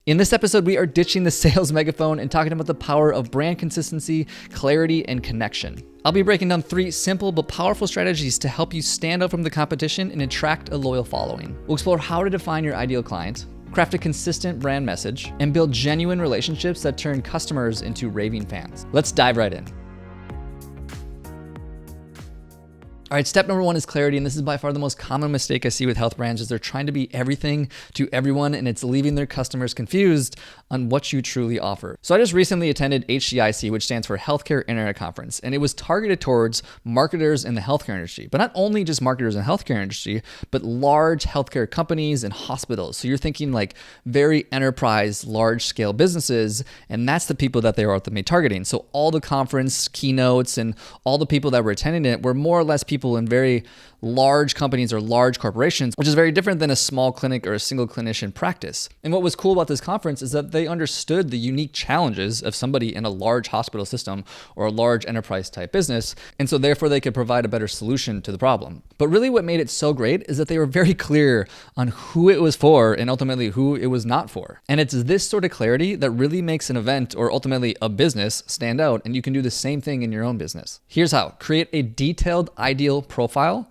In this episode, we are ditching the sales megaphone and talking about the power of brand consistency, clarity, and connection. I'll be breaking down 3 simple but powerful strategies to help you stand out from the competition and attract a loyal following. We'll explore how to define your ideal client, craft a consistent brand message, and build genuine relationships that turn customers into raving fans. Let's dive right in. All right, step number 1 is clarity, and this is by far the most common mistake I see with health brands is they're trying to be everything to everyone, and it's leaving their customers confused on what you truly offer. So I just recently attended HCIC, which stands for Healthcare Internet Conference, and it was targeted towards marketers in the healthcare industry, but not only just marketers in the healthcare industry, but large healthcare companies and hospitals. So you're thinking like very enterprise, large-scale businesses, and that's the people that they were ultimately targeting. So all the conference keynotes and all the people that were attending it were more or less people in very large companies or large corporations, which is very different than a small clinic or a single clinician practice. And what was cool about this conference is that they understood the unique challenges of somebody in a large hospital system or a large enterprise type business. And so therefore they could provide a better solution to the problem. But really what made it so great is that they were very clear on who it was for and ultimately who it was not for. And it's this sort of clarity that really makes an event or ultimately a business stand out, and you can do the same thing in your own business. Here's how. Create a detailed ideal profile,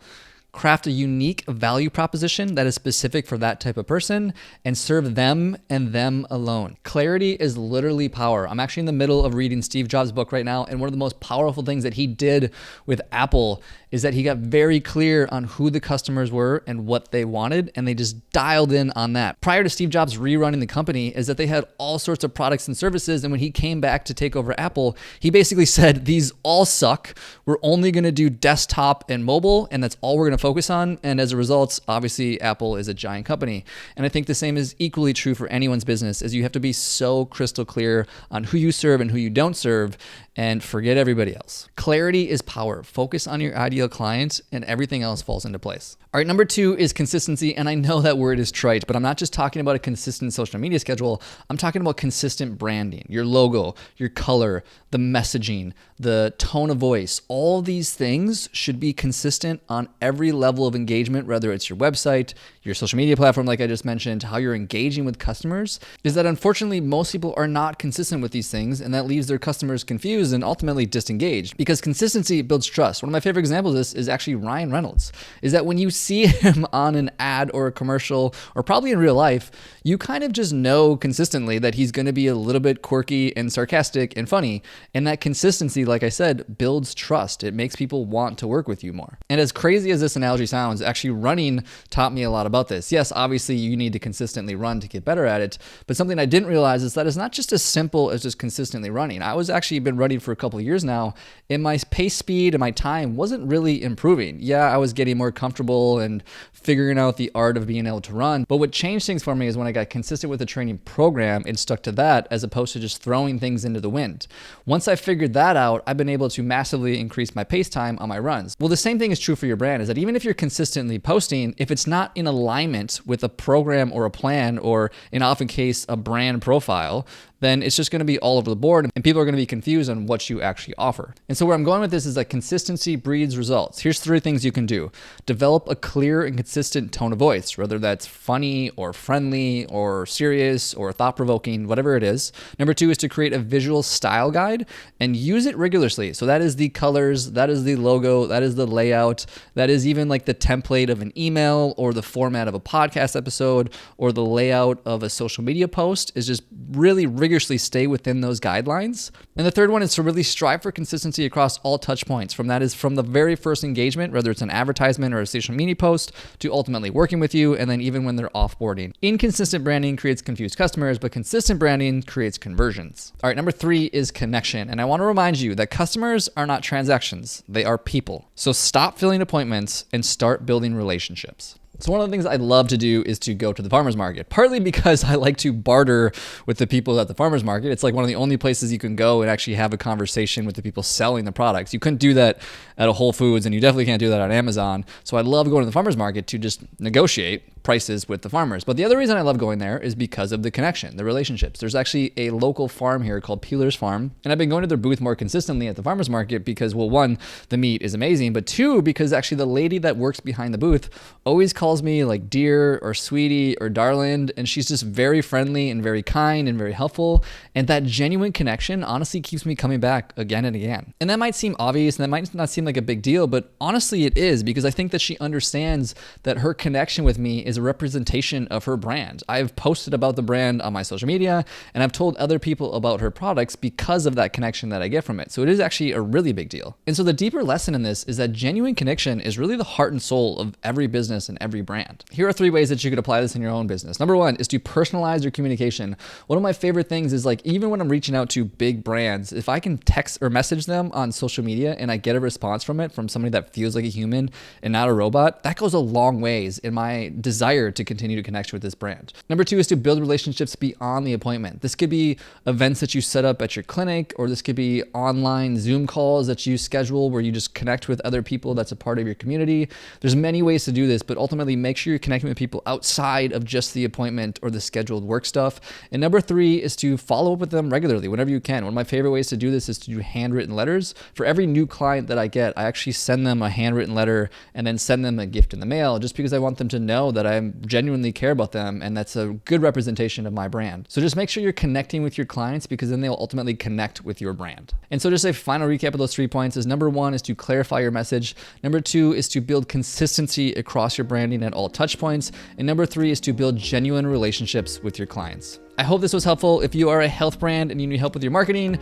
craft a unique value proposition that is specific for that type of person, and serve them and them alone. Clarity is literally power. I'm actually in the middle of reading Steve Jobs' book right now, and one of the most powerful things that he did with Apple is that he got very clear on who the customers were and what they wanted, and they just dialed in on that. Prior to Steve Jobs rerunning the company is that they had all sorts of products and services, and when he came back to take over Apple, he basically said, these all suck. We're only gonna do desktop and mobile, and that's all we're gonna focus on. And as a result, obviously Apple is a giant company. And I think the same is equally true for anyone's business, is you have to be so crystal clear on who you serve and who you don't serve, and forget everybody else. Clarity is power. Focus on your ideal client and everything else falls into place. All right, number 2 is consistency. And I know that word is trite, but I'm not just talking about a consistent social media schedule. I'm talking about consistent branding, your logo, your color, the messaging, the tone of voice. All these things should be consistent on every level of engagement, whether it's your website, your social media platform, like I just mentioned, how you're engaging with customers, is that unfortunately most people are not consistent with these things, and that leaves their customers confused and ultimately disengaged, because consistency builds trust. One of my favorite examples of this is actually Ryan Reynolds, is that when you see him on an ad or a commercial, or probably in real life, you kind of just know consistently that he's going to be a little bit quirky and sarcastic and funny. And that consistency, like I said, builds trust. It makes people want to work with you more. And as crazy as this analogy sounds, actually running taught me a lot about this. Yes, obviously you need to consistently run to get better at it, but something I didn't realize is that it's not just as simple as just consistently running. I was actually been running for a couple of years now, and my pace speed and my time wasn't really improving. Yeah, I was getting more comfortable and figuring out the art of being able to run. But what changed things for me is when I got consistent with the training program and stuck to that, as opposed to just throwing things into the wind. Once I figured that out, I've been able to massively increase my pace time on my runs. Well, the same thing is true for your brand, is that even if you're consistently posting, if it's not in alignment with a program or a plan, or in often case, a brand profile, then it's just going to be all over the board and people are going to be confused on what you actually offer. And so where I'm going with this is that consistency breeds results. Here's 3 things you can do. Develop a clear and consistent tone of voice, whether that's funny or friendly or serious or thought-provoking, whatever it is. Number 2 is to create a visual style guide and use it rigorously. So that is the colors, that is the logo, that is the layout, that is even like the template of an email or the format of a podcast episode or the layout of a social media post, is just really rigorously stay within those guidelines. And the third one is to really strive for consistency across all touch points. From the very first engagement, whether it's an advertisement or a social media post, to ultimately working with you, and then even when they're offboarding. Inconsistent branding creates confused customers, but consistent branding creates conversions. All right, number 3 is connection. And I want to remind you that customers are not transactions, they are people. So stop filling appointments and start building relationships. So one of the things I love to do is to go to the farmer's market, partly because I like to barter with the people at the farmer's market. It's like one of the only places you can go and actually have a conversation with the people selling the products. You couldn't do that at a Whole Foods, and you definitely can't do that on Amazon. So I love going to the farmer's market to just negotiate. prices with the farmers. But the other reason I love going there is because of the connection, the relationships. There's actually a local farm here called Peeler's Farm, and I've been going to their booth more consistently at the farmers market because, well, one, the meat is amazing, but two, because actually the lady that works behind the booth always calls me like dear or sweetie or darling, and she's just very friendly and very kind and very helpful. And that genuine connection honestly keeps me coming back again and again. And that might seem obvious and that might not seem like a big deal, but honestly it is, because I think that she understands that her connection with me is a representation of her brand. I've posted about the brand on my social media and I've told other people about her products because of that connection that I get from it. So it is actually a really big deal. And so the deeper lesson in this is that genuine connection is really the heart and soul of every business and every brand. Here are 3 ways that you could apply this in your own business. Number 1 is to personalize your communication. One of my favorite things is, like, even when I'm reaching out to big brands, if I can text or message them on social media and I get a response from it, from somebody that feels like a human and not a robot, that goes a long ways in my desire to continue to connect with this brand. Number 2 is to build relationships beyond the appointment. This could be events that you set up at your clinic, or this could be online Zoom calls that you schedule where you just connect with other people that's a part of your community. There's many ways to do this, but ultimately make sure you're connecting with people outside of just the appointment or the scheduled work stuff. And number 3 is to follow up with them regularly whenever you can. One of my favorite ways to do this is to do handwritten letters. For every new client that I get, I actually send them a handwritten letter and then send them a gift in the mail, just because I want them to know that I genuinely care about them, and that's a good representation of my brand. So just make sure you're connecting with your clients, because then they'll ultimately connect with your brand. And so just a final recap of those 3 points is: number 1 is to clarify your message. Number 2 is to build consistency across your branding at all touch points. And number 3 is to build genuine relationships with your clients. I hope this was helpful. If you are a health brand and you need help with your marketing,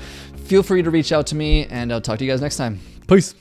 feel free to reach out to me, and I'll talk to you guys next time. Peace.